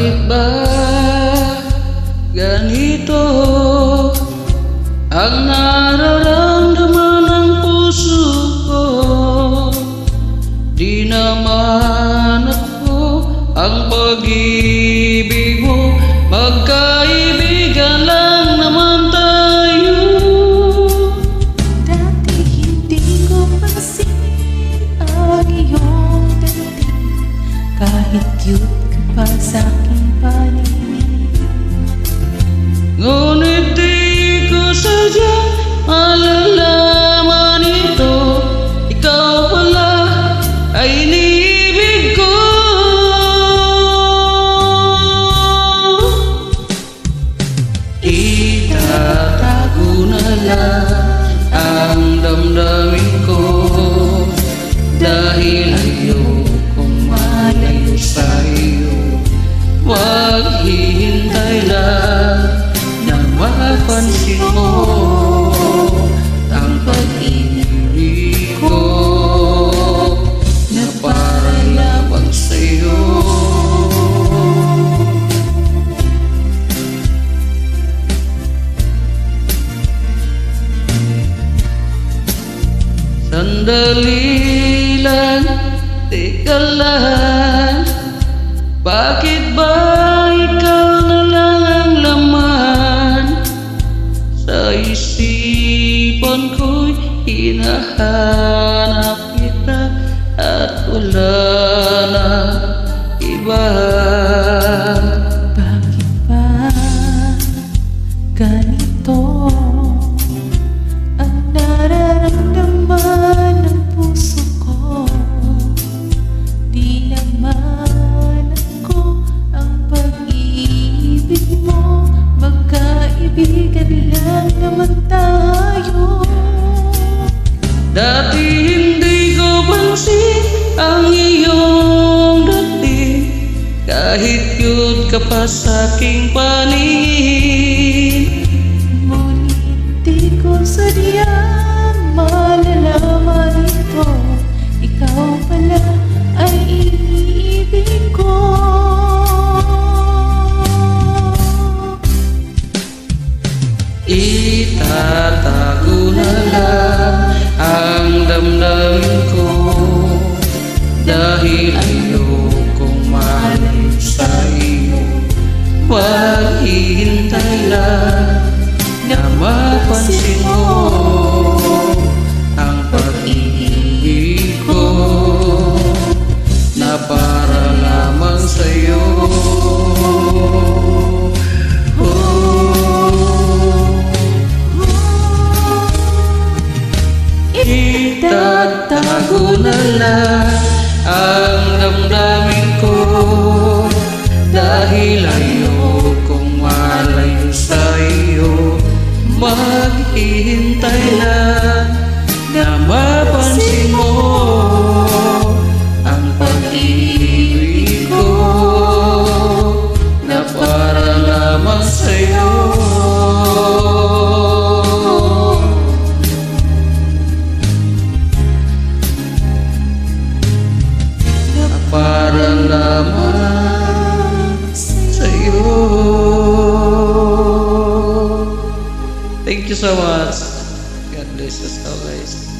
Bakit ba ganito ang nararamdaman ng puso ko? Di naman ako ang pag-ibig mo, magkaibigan lang naman tayo. Dati hindi ko pansin ang iyong dating, kahit cute ka pa sa aking paningin. Ngunit di ko sadyang malalaman ito, ikaw pala ay iniibig ko. Itatago na lang ang damdamin ko, dahil ayokong malayo sa iyo. Maghihintay lang na mapansin mo ang pag-ibig ko na para lamang sa'yo. Sandali lang, teka lang, bakit ba ikaw na lang ang laman sa isipan ko'y hinahanap kita at wala na iba. Bakit ba ganito ang nararamdaman ng puso ko? Di naman ako ang pag-ibig mo, magkaibigan lang naman tayo. Dati hindi ko pansin ang iyong dating, kahit cute ka pa sa aking paningin. Ngunit di ko sadyang malalaman ito, ikaw pala ay iniibig ko. Itatago na lang ang damdamin ko, dahil ayokong malayo sa iyo. Maghihintay lang na mapansin mo ang pag-ibig ko na para lamang sa'yo. Itatago na lang ang damdamin ko, dahil ayokong malayo sa iyo. Maghihintay lang na mapansin mo ang pag-ibig ko na para lamang sa'yo. Para lamang sa'yo. Thank you so much. God bless us all, guys.